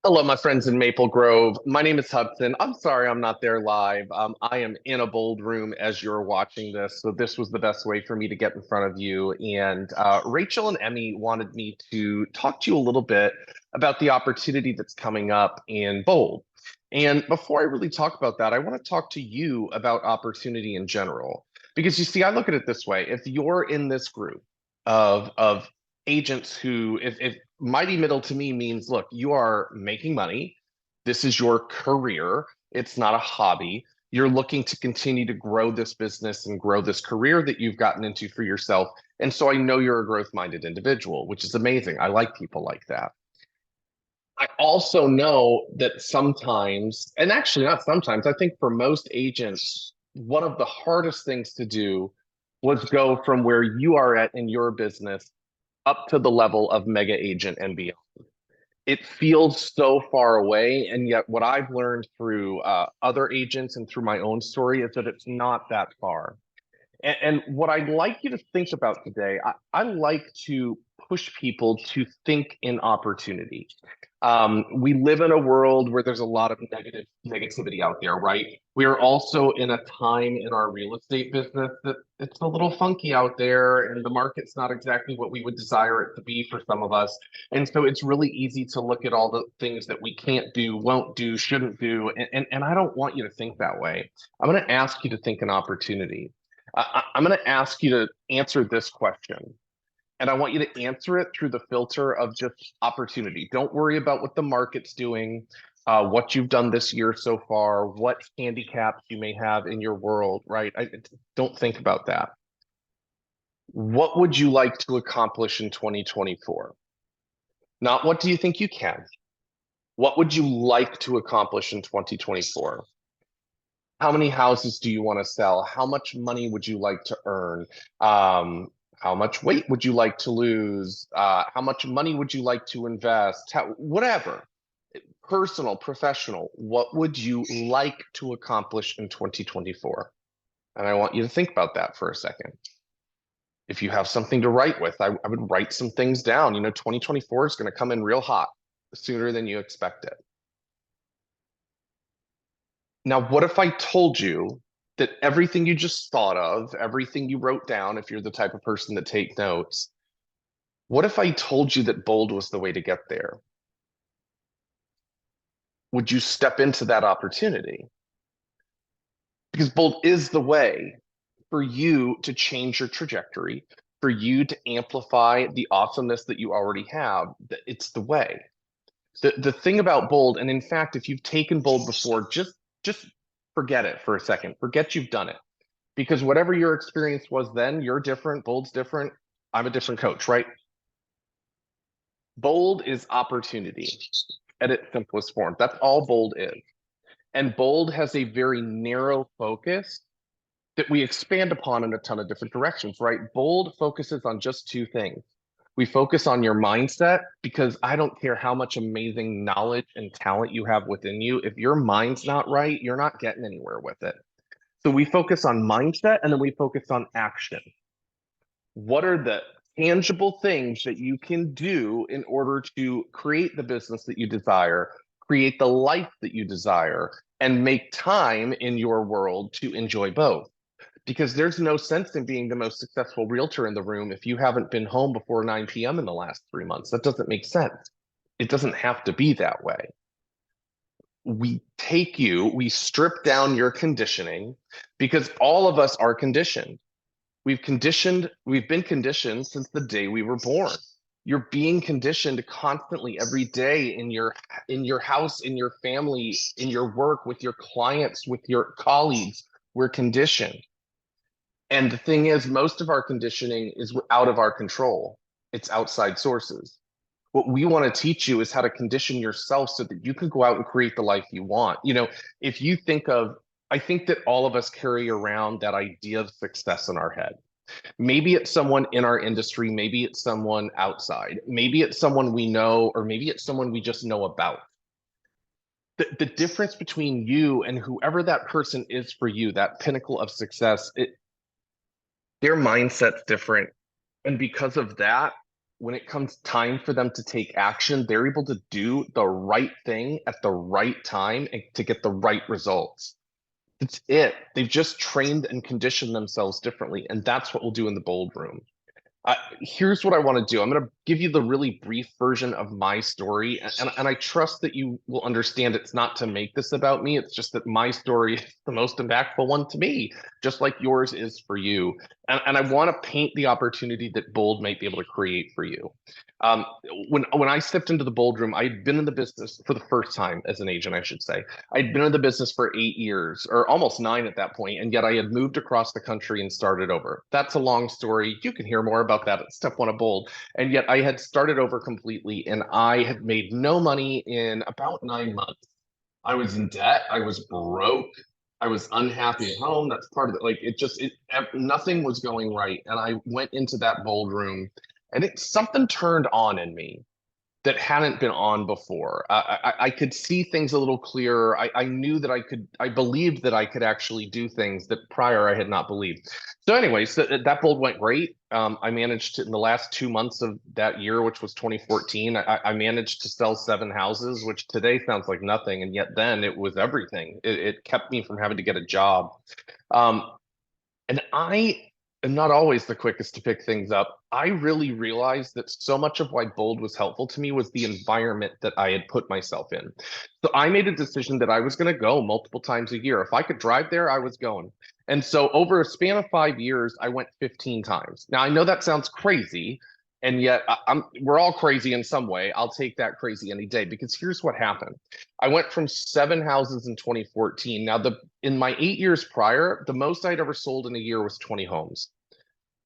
Hello, my friends in Maple Grove. My name is Hudson. I'm sorry I'm not there live. I am in a bold room as you're watching this, so this was the best way for me to get in front of you. And Rachel and Emmy wanted me to talk to you a little bit about the opportunity that's coming up in Bold. And before I really talk about that, I want to talk to you about opportunity in general. Because you see, I look at it this way. If you're in this group of agents who, if mighty middle to me means, look, you are making money. This is your career. It's not a hobby. You're looking to continue to grow this business and grow this career that you've gotten into for yourself. And so I know you're a growth-minded individual, which is amazing. I like people like that. I also know that sometimes, and actually not sometimes, I think for most agents, one of the hardest things to do was go from where you are at in your business up to the level of mega agent and beyond. It feels so far away, and yet what I've learned through other agents and through my own story is that it's not that far. And what I'd like you to think about today, I like to push people to think in opportunity. We live in a world where there's a lot of negativity out there, right? We are also in a time in our real estate business that it's a little funky out there, and the market's not exactly what we would desire it to be for some of us. And so it's really easy to look at all the things that we can't do, won't do, shouldn't do. And I don't want you to think that way. I'm going to ask you to think an opportunity. I'm going to ask you to answer this question. And I want you to answer it through the filter of just opportunity. Don't worry about what the market's doing, what you've done this year so far, what handicaps you may have in your world, right? Don't think about that. What would you like to accomplish in 2024? Not what do you think you can? What would you like to accomplish in 2024? How many houses do you want to sell? How much money would you like to earn? How much weight would you like to lose? How much money would you like to invest? Whatever, personal, professional, what would you like to accomplish in 2024? And I want you to think about that for a second. If you have something to write with, I would write some things down. 2024 is going to come in real hot sooner than you expect it. Now, what if I told you that everything you just thought of, everything you wrote down, if you're the type of person that take notes, what if I told you that bold was the way to get there? Would you step into that opportunity? Because bold is the way for you to change your trajectory, for you to amplify the awesomeness that you already have. It's the way. The thing about bold, and in fact, if you've taken bold before, just forget it for a second. Forget you've done it. Because whatever your experience was then, you're different, bold's different. I'm a different coach, right? Bold is opportunity at its simplest form. That's all bold is. And bold has a very narrow focus that we expand upon in a ton of different directions, right? Bold focuses on just two things. We focus on your mindset because I don't care how much amazing knowledge and talent you have within you. If your mind's not right, you're not getting anywhere with it. So we focus on mindset and then we focus on action. What are the tangible things that you can do in order to create the business that you desire, create the life that you desire, and make time in your world to enjoy both? Because there's no sense in being the most successful realtor in the room if you haven't been home before 9 p.m. in the last 3 months. That doesn't make sense. It doesn't have to be that way. We strip down your conditioning because all of us are conditioned. We've been conditioned since the day we were born. You're being conditioned constantly every day in your house, in your family, in your work, with your clients, with your colleagues. We're conditioned. And the thing is, most of our conditioning is out of our control. It's outside sources. What we want to teach you is how to condition yourself so that you can go out and create the life you want. If you think of, I think that all of us carry around that idea of success in our head. Maybe it's someone in our industry, maybe it's someone outside, maybe it's someone we know, or maybe it's someone we just know about. The difference between you and whoever that person is for you, that pinnacle of success, their mindset's different. And because of that, when it comes time for them to take action, they're able to do the right thing at the right time and to get the right results. That's it. They've just trained and conditioned themselves differently, and that's what we'll do in the bold room. Here's what I want to do. I'm going to give you the really brief version of my story, and I trust that you will understand it's not to make this about me. It's just that my story is the most impactful one to me, just like yours is for you. And I want to paint the opportunity that Bold might be able to create for you. Um, when I stepped into the Bold room, I'd been in the business for the first time as an agent, I should say. I'd been in the business for 8 years, or almost nine at that point, and yet I had moved across the country and started over. That's a long story. You can hear more about that at step one of Bold. And yet I had started over completely, and I had made no money in about 9 months. I was in debt. I was broke. I was unhappy at home. That's part of it. Like nothing was going right. And I went into that Bold room, and something turned on in me that hadn't been on before. I could see things a little clearer. I knew that I believed that I could actually do things that prior I had not believed. So, anyways, that bold went great. I managed to, in the last 2 months of that year, which was 2014, I managed to sell 7 houses, which today sounds like nothing. And yet then it was everything. It kept me from having to get a job. Um, and I am not always the quickest to pick things up. I really realized that so much of why Bold was helpful to me was the environment that I had put myself in. So I made a decision that I was going to go multiple times a year. If I could drive there, I was going. And so over a span of 5 years, I went 15 times. Now I know that sounds crazy, and yet we're all crazy in some way. I'll take that crazy any day because here's what happened. I went from 7 houses in 2014. Now, in my 8 years prior, the most I'd ever sold in a year was 20 homes.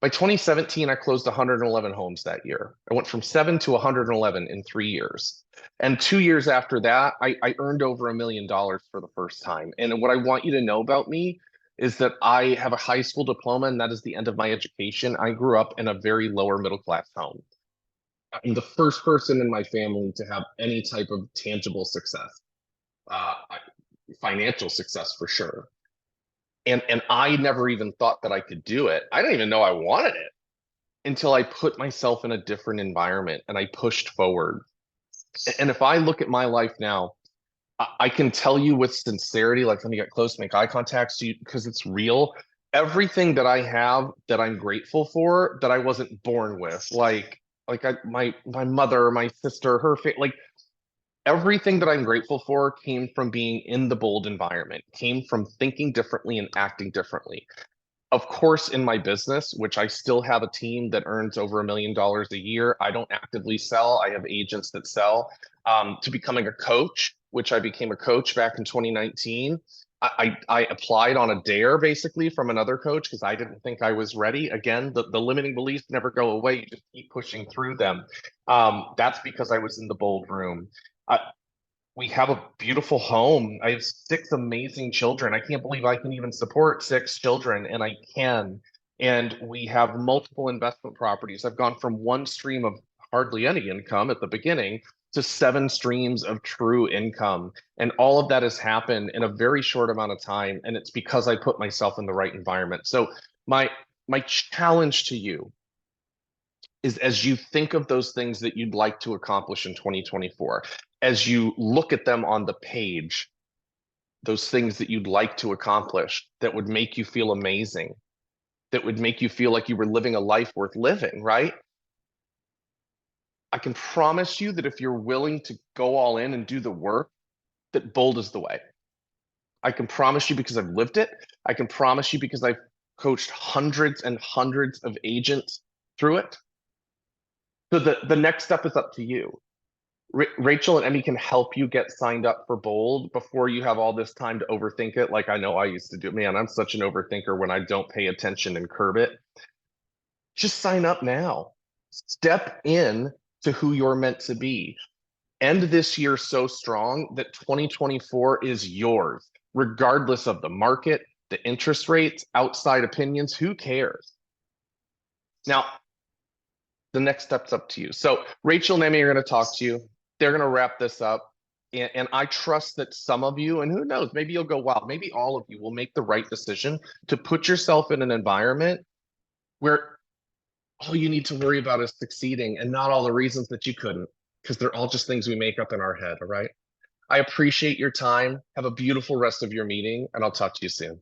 By 2017, I closed 111 homes that year. I went from 7 to 111 in 3 years. And 2 years after that, I earned over $1 million for the first time. And what I want you to know about me is that I have a high school diploma, and that is the end of my education. I grew up in a very lower middle class home. I'm the first person in my family to have any type of tangible success, uh, financial success for sure. And I never even thought that I could do it. I didn't even know I wanted it until I put myself in a different environment and I pushed forward. And if I look at my life now, I can tell you with sincerity, like let me get close, make eye contact to you because it's real. Everything that I have that I'm grateful for that I wasn't born with, my mother, my sister, like everything that I'm grateful for came from being in the bold environment, came from thinking differently and acting differently. Of course, in my business, which I still have a team that earns over $1 million a year, I don't actively sell. I have agents that sell. To becoming a coach, which I became a coach back in 2019. I applied on a dare basically from another coach because I didn't think I was ready. Again, the limiting beliefs never go away. You just keep pushing through them. That's because I was in the bold room. Uh, we have a beautiful home. I have 6 amazing children. I can't believe I can even support 6 children, and I can. And we have multiple investment properties. I've gone from one stream of hardly any income at the beginning to 7 streams of true income. And all of that has happened in a very short amount of time. And it's because I put myself in the right environment. So my my challenge to you is as you think of those things that you'd like to accomplish in 2024, as you look at them on the page, those things that you'd like to accomplish that would make you feel amazing, that would make you feel like you were living a life worth living, right? I can promise you that if you're willing to go all in and do the work, that bold is the way. I can promise you because I've lived it. I can promise you because I've coached hundreds and hundreds of agents through it. So the next step is up to you. Rachel and Emmy can help you get signed up for Bold before you have all this time to overthink it. Like I know I used to do. Man, I'm such an overthinker when I don't pay attention and curb it. Just sign up now. Step in to who you're meant to be. End this year so strong that 2024 is yours, regardless of the market, the interest rates, outside opinions. Who cares? Now, the next step's up to you. So Rachel and Emmy are going to talk to you. They're going to wrap this up. And I trust that some of you, and who knows, maybe you'll go, wow, maybe all of you will make the right decision to put yourself in an environment where All you need to worry about is succeeding and not all the reasons that you couldn't, because they're all just things we make up in our head. All right. I appreciate your time. Have a beautiful rest of your meeting, and I'll talk to you soon.